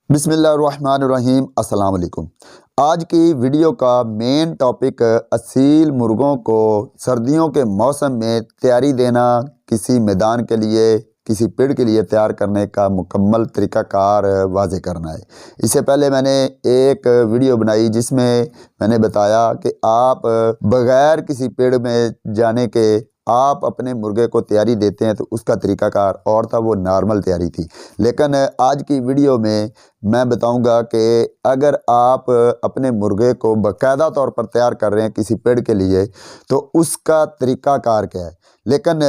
बिस्मिल्लाहिर्रहमानिर्रहीम अस्सलाम वालेकुम। आज की वीडियो का मेन टॉपिक असील मुर्गों को सर्दियों के मौसम में तैयारी देना, किसी मैदान के लिए, किसी पेड़ के लिए तैयार करने का मुकम्मल तरीक़ाकार वाज़े करना है। इससे पहले मैंने एक वीडियो बनाई जिसमें मैंने बताया कि आप बग़ैर किसी पेड़ में जाने के आप अपने मुर्गे को तैयारी देते हैं तो उसका तरीक़ाकार और था, वो नॉर्मल तैयारी थी। लेकिन आज की वीडियो में मैं बताऊंगा कि अगर आप अपने मुर्गे को बाकायदा तौर पर तैयार कर रहे हैं किसी पेड़ के लिए तो उसका तरीक़ाकार क्या है। लेकिन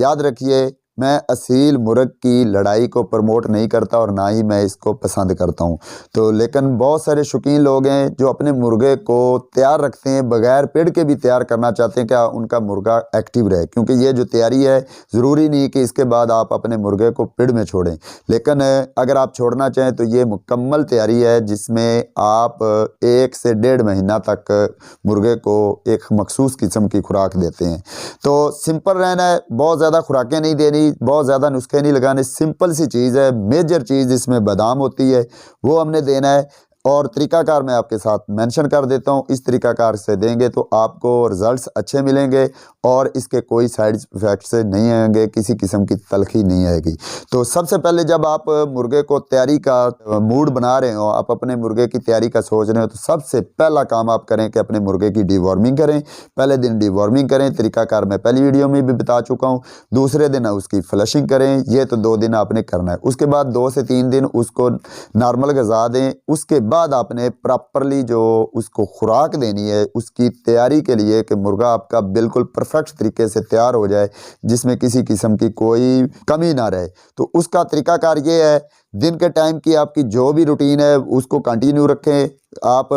याद रखिए, मैं असील मुर्ग की लड़ाई को प्रमोट नहीं करता और ना ही मैं इसको पसंद करता हूं। तो लेकिन बहुत सारे शौकीन लोग हैं जो अपने मुर्गे को तैयार रखते हैं, बगैर पेड़ के भी तैयार करना चाहते हैं कि उनका मुर्गा एक्टिव रहे, क्योंकि ये जो तैयारी है ज़रूरी नहीं कि इसके बाद आप अपने मुर्गे को पेड़ में छोड़ें। लेकिन अगर आप छोड़ना चाहें तो ये मुकम्मल तैयारी है जिसमें आप 1 से 1.5 महीना तक मुर्गे को एक मखसूस किस्म की खुराक देते हैं। तो सिंपल रहना है, बहुत ज़्यादा खुराकें नहीं देनी, बहुत ज़्यादा नुस्खे नहीं लगाने। सिंपल सी चीज़ है, मेजर चीज़ जिसमें बादाम होती है वो हमने देना है और तरीक़ाकार मैं आपके साथ मेंशन कर देता हूँ। इस तरीक़ाकार से देंगे तो आपको रिज़ल्ट्स अच्छे मिलेंगे और इसके कोई साइड इफ़ेक्ट्स नहीं आएंगे, किसी किस्म की तलखी नहीं आएगी। तो सबसे पहले जब आप मुर्गे को तैयारी का मूड बना रहे हो, आप अपने मुर्गे की तैयारी का सोच रहे हो, तो सबसे पहला काम आप करें कि अपने मुर्गे की डीवॉर्मिंग करें। पहले दिन डीवॉर्मिंग करें, तरीक़ाकार मैं पहली वीडियो में भी बता चुका हूँ। दूसरे दिन उसकी फ्लशिंग करें, ये तो 2 दिन आपने करना है। उसके बाद 2 से 3 दिन उसको नॉर्मल ग़िज़ा दें। उसके बाद आपने प्रॉपरली जो उसको खुराक देनी है उसकी तैयारी के लिए कि मुर्गा आपका बिल्कुल परफेक्ट तरीके से तैयार हो जाए, जिसमें किसी किस्म की कोई कमी ना रहे। तो उसका तरीक़ाकार ये है, दिन के टाइम की आपकी जो भी रूटीन है उसको कंटिन्यू रखें। आप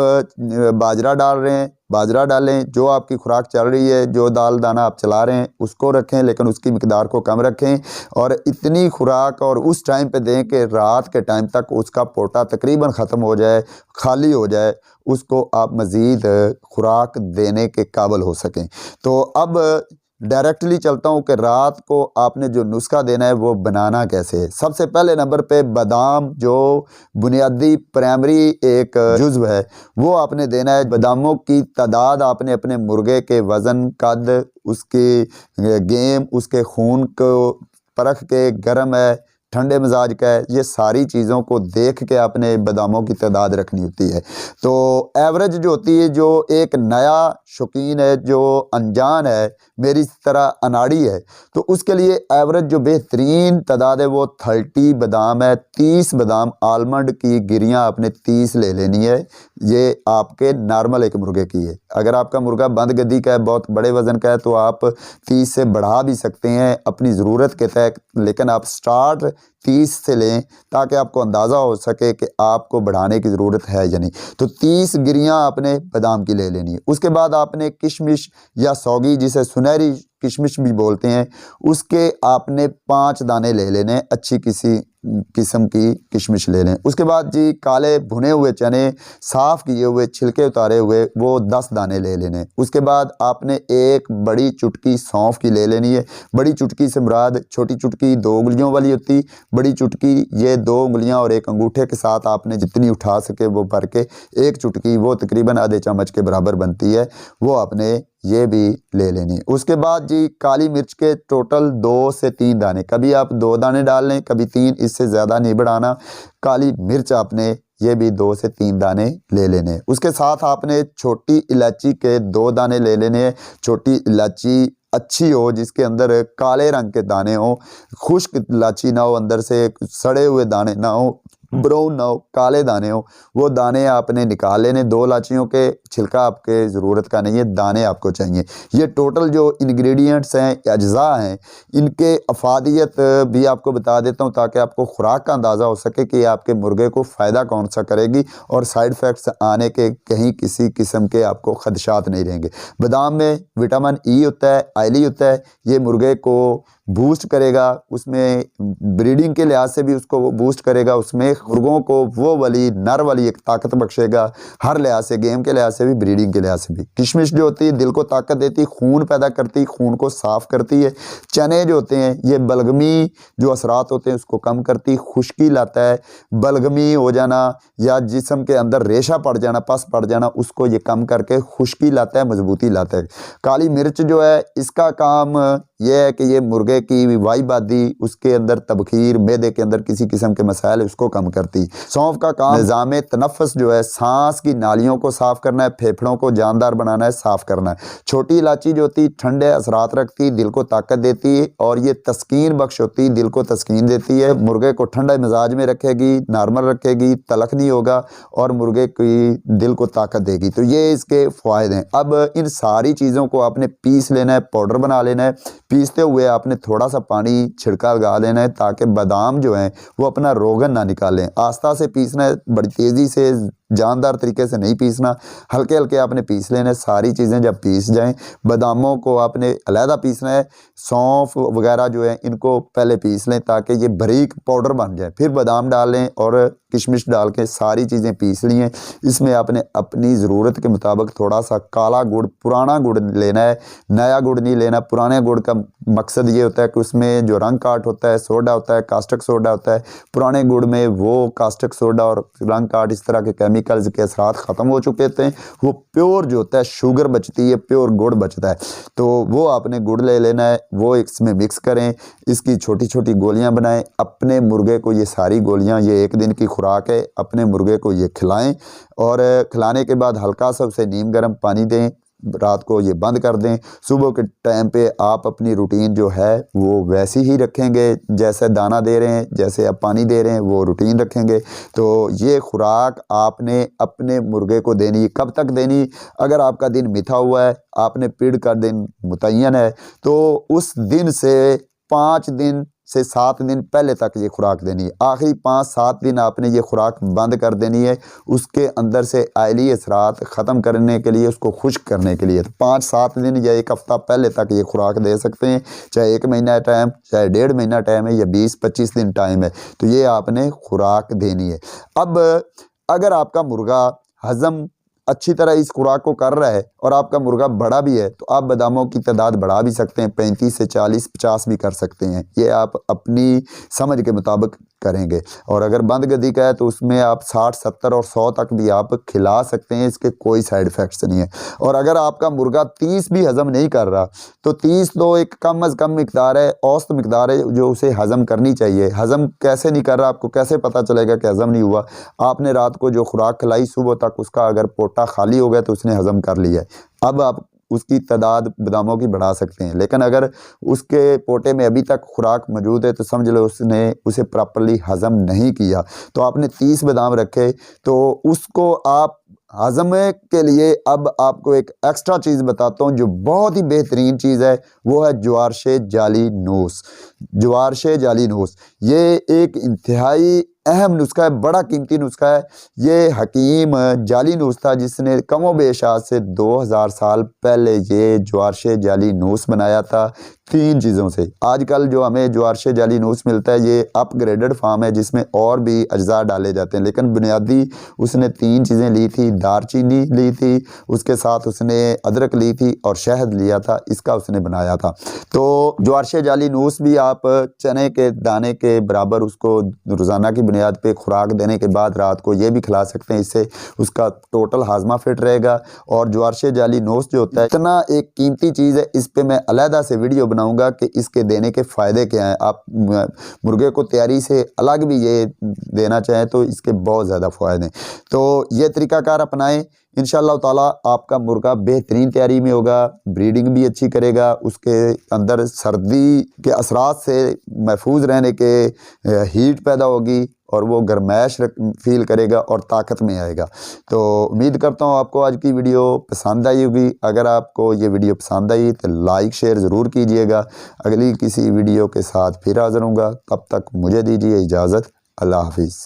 बाजरा डाल रहे हैं, बाजरा डालें। जो आपकी खुराक चल रही है, जो दाल दाना आप चला रहे हैं उसको रखें, लेकिन उसकी मिकदार को कम रखें और इतनी खुराक और उस टाइम पे दें कि रात के टाइम तक उसका पोटा तकरीबन ख़त्म हो जाए, खाली हो जाए, उसको आप मज़ीद खुराक देने के काबिल हो सकें। तो अब डायरेक्टली चलता हूँ कि रात को आपने जो नुस्खा देना है वो बनाना कैसे है। सबसे पहले नंबर पे बादाम, जो बुनियादी प्राइमरी एक जुज़्व है, वो आपने देना है। बादामों की तादाद आपने अपने मुर्गे के वज़न, कद, उसके गेम, उसके खून को परख के, गर्म है, ठंडे मिजाज का है, ये सारी चीज़ों को देख के आपने बादामों की तादाद रखनी होती है। तो एवरेज जो होती है, जो एक नया शौकीन है, जो अनजान है, मेरी तरह अनाड़ी है, तो उसके लिए एवरेज जो बेहतरीन तादाद है वो 30 बादाम है। 30 बादाम आलमंड की गिरियाँ आपने 30 ले लेनी है। ये आपके नॉर्मल एक मुर्गे की है। अगर आपका मुर्गा बंद गद्दी का है, बहुत बड़े वज़न का है, तो आप 30 से बढ़ा भी सकते हैं अपनी ज़रूरत के तहत, लेकिन आप स्टार्ट 30 से लें ताकि आपको अंदाज़ा हो सके कि आपको बढ़ाने की ज़रूरत है या नहीं। तो 30 गिरियाँ आपने बादाम की ले लेनी है। उसके बाद आपने किशमिश या सौगी, जिसे सुनहरी किशमिश भी बोलते हैं, उसके आपने 5 दाने ले लेने, अच्छी किसी किस्म की किशमिश ले लें। उसके बाद जी काले भुने हुए चने, साफ़ किए हुए, छिलके उतारे हुए, वो 10 दाने ले लेने। उसके बाद आपने एक बड़ी चुटकी सौंफ की ले लेनी है। बड़ी चुटकी से मुराद, छोटी चुटकी 2 उंगलियों वाली होती, बड़ी चुटकी ये 2 उंगलियां और एक अंगूठे के साथ आपने जितनी उठा सके वो भर के, एक चुटकी, वो तकरीबन आधे चम्मच के बराबर बनती है, वो आपने ये भी ले लेनी। उसके बाद जी काली मिर्च के टोटल 2 से 3 दाने, कभी आप 2 दाने डाल लें, कभी 3, इससे ज़्यादा नहीं बढ़ाना। काली मिर्च आपने ये भी 2 से 3 दाने ले लेने। उसके साथ आपने छोटी इलायची के 2 दाने ले लेने हैं। छोटी इलायची अच्छी हो, जिसके अंदर काले रंग के दाने हो, खुश्क इलायची ना हो, अंदर से सड़े हुए दाने ना हो, ब्राउन ना हो, काले दाने हो, वो दाने आपने निकाल लेने। 2 इलायचियों के छिलका आपके ज़रूरत का नहीं है, दाने आपको चाहिए। ये टोटल जो इंग्रेडिएंट्स हैं, अज्जा हैं, इनके अफादियत भी आपको बता देता हूँ ताकि आपको खुराक का अंदाज़ा हो सके कि आपके मुर्गे को फ़ायदा कौन सा करेगी और साइड इफ़ेक्ट्स आने के कहीं किसी किस्म के आपको खदशात नहीं रहेंगे। बादाम में विटामिन ई होता है, आयली होता है, ये मुर्गे को बूस्ट करेगा, उसमें ब्रीडिंग के लिहाज से भी उसको वो बूस्ट करेगा, उसमें मुर्गों को वो वाली नर वाली एक ताकत बख्शेगा, हर लिहाज से, गेम के लिहाज से भी, ब्रीडिंग के लिहाज से भी। किशमिश जो होती है दिल को ताकत देती है, खून पैदा करती है, खून को साफ करती है। चने जो होते हैं ये बलगमी जो असरात होते हैं उसको कम करती है, खुश्की लाता है, बलगमी हो जाना या जिस्म के अंदर रेशा पड़ जाना, पस पड़ जाना, उसको ये कम करके खुश्की लाता है, मजबूती लाता है। काली मिर्च जो है इसका काम यह है कि ये मुर्गे की वाईबादी, उसके अंदर तबखीर, मैदे के अंदर किसी किस्म के मसाइल उसको कम करती। सौंफ का काम निज़ाम तनफ़्फ़ुस जो है, सांस की नालियों को साफ़ करना है, फेफड़ों को जानदार बनाना है, साफ़ करना है। छोटी इलायची जो होती ठंडे असरात रखती, दिल को ताकत देती है और ये तस्कीन बख्श होती, दिल को तस्कीन देती है, मुर्गे को ठंडा मिजाज में रखेगी, नॉर्मल रखेगी, तलख नहीं होगा और मुर्गे की दिल को ताकत देगी। तो ये इसके फ़ायदे हैं। अब इन सारी चीज़ों को आपने पीस लेना है, पाउडर बना लेना है। पीसते हुए आपने थोड़ा सा पानी छिड़का लगा लेना है ताकि बादाम जो हैं वो अपना रोगन ना निकालें। आस्ता से पीसना है, बड़ी तेज़ी से, जानदार तरीके से नहीं पीसना, हल्के हल्के आपने पीस लेना है। सारी चीज़ें जब पीस जाएं, बादामों को आपने अलहदा पीसना है, सौंफ वगैरह जो है इनको पहले पीस लें ताकि ये बारीक पाउडर बन जाए। फिर बादाम डालें और किशमिश डाल के सारी चीज़ें पीस ली हैं। इसमें आपने अपनी ज़रूरत के मुताबिक थोड़ा सा काला गुड़, पुराना गुड़ लेना है, नया गुड़ नहीं लेना। पुराने गुड़ का मकसद ये होता है कि उसमें जो रंग काट होता है, सोडा होता है, कास्टिक सोडा होता है। पुराने गुड़ में वो कास्टिक सोडा और रंग काट, इस तरह के केमिकल्स के असरात ख़त्म हो चुके थे। वो प्योर जो होता है शुगर बचती है, प्योर गुड़ बचता है। तो वो आपने गुड़ ले लेना है, वो इसमें मिक्स करें, इसकी छोटी छोटी गोलियां बनाएं। अपने मुर्गे को ये सारी गोलियां, ये एक दिन की खुराक है, अपने मुर्गे को ये खिलाएं और खिलाने के बाद हल्का सा उसे नीम गर्म पानी दें। रात को ये बंद कर दें। सुबह के टाइम पे आप अपनी रूटीन जो है वो वैसी ही रखेंगे, जैसे दाना दे रहे हैं, जैसे आप पानी दे रहे हैं, वो रूटीन रखेंगे। तो ये खुराक आपने अपने मुर्गे को देनी। कब तक देनी? अगर आपका दिन मिथा हुआ है, आपने पीड़ का दिन मुतय्यन है, तो उस दिन से 5 दिन से 7 दिन पहले तक ये खुराक देनी है। आखिरी 5-7 दिन आपने ये खुराक बंद कर देनी है, उसके अंदर से आयली असरात ख़त्म करने के लिए, उसको खुश्क करने के लिए। तो 5-7 दिन या 1 हफ़्ता पहले तक ये खुराक दे सकते हैं, चाहे 1 महीना टाइम, चाहे 1.5 महीना टाइम है या 20-25 दिन टाइम है, तो ये आपने खुराक देनी है। अब अगर आपका मुर्गा हज़म अच्छी तरह इस खुराक को कर रहा है और आपका मुर्गा बड़ा भी है, तो आप बादामों की तादाद बढ़ा भी सकते हैं, 35 से 40-50 भी कर सकते हैं। ये आप अपनी समझ के मुताबिक करेंगे। और अगर बंद गदी का है तो उसमें आप 60-70 और 100 तक भी आप खिला सकते हैं, इसके कोई साइड इफ़ेक्ट्स नहीं है। और अगर आपका मुर्गा 30 भी हज़म नहीं कर रहा, तो 30 तो एक कम अज़ कम मिकदार है, औसत मिकदार है जो उसे हज़म करनी चाहिए। हज़म कैसे नहीं कर रहा, आपको कैसे पता चलेगा कि हज़म नहीं हुआ? आपने रात को जो खुराक खिलाई, सुबह तक उसका अगर पोटा खाली हो गया तो उसने हज़म कर लिया है। अब आप उसकी तादाद बादामों की बढ़ा सकते हैं। लेकिन अगर उसके पोटे में अभी तक खुराक मौजूद है तो समझ लो उसने उसे प्रॉपर्ली हज़म नहीं किया। तो आपने 30 बादाम रखे, तो उसको आप हज़म के लिए अब आपको एक एक्स्ट्रा चीज़ बताता हूँ जो बहुत ही बेहतरीन चीज़ है, वो है ज्वारशे जाली नूस। ज्वारशे जाली नूस ये एक इंतहाई अहम नुस्खा है, बड़ा कीमती नुस्खा है। ये हकीम जाली नूस था जिसने कमो बेश आज से 2000 साल पहले ये ज्वारशे जाली नूस बनाया था 3 चीज़ों से। आजकल जो हमें ज्वारशे जाली नूस मिलता है ये अपग्रेडेड फार्म है जिसमें और भी अज्जा डाले जाते हैं, लेकिन बुनियादी उसने 3 चीज़ें ली थी। दारचीनी ली थी, उसके साथ उसने अदरक ली थी और शहद लिया था, इसका उसने बनाया था। तो ज्वारशे जाली नूस भी आप चने के दाने के बराबर उसको रोज़ाना की बुनियाद पे खुराक देने के बाद रात को ये भी खिला सकते हैं, इससे उसका टोटल हाजमा फिट रहेगा। और ज्वारशे जाली नूस जो होता है इतना एक कीमती चीज़ है, इस पे मैं अलहदा से वीडियो बनाऊंगा कि इसके देने के फ़ायदे क्या हैं। आप मुर्गे को तैयारी से अलग भी ये देना चाहें तो इसके बहुत ज़्यादा फ़ायदे हैं। तो ये तरीक़ाकार अपनाएं, इंशाअल्लाह ताला आपका मुर्गा बेहतरीन तैयारी में होगा, ब्रीडिंग भी अच्छी करेगा, उसके अंदर सर्दी के असरात से महफूज रहने के हीट पैदा होगी और वो गर्माइश फील करेगा और ताकत में आएगा। तो उम्मीद करता हूँ आपको आज की वीडियो पसंद आई होगी। अगर आपको ये वीडियो पसंद आई तो लाइक शेयर ज़रूर कीजिएगा। अगली किसी वीडियो के साथ फिर हाज़िर होऊंगा, तब तक मुझे दीजिए इजाज़त। अल्लाह हाफिज़।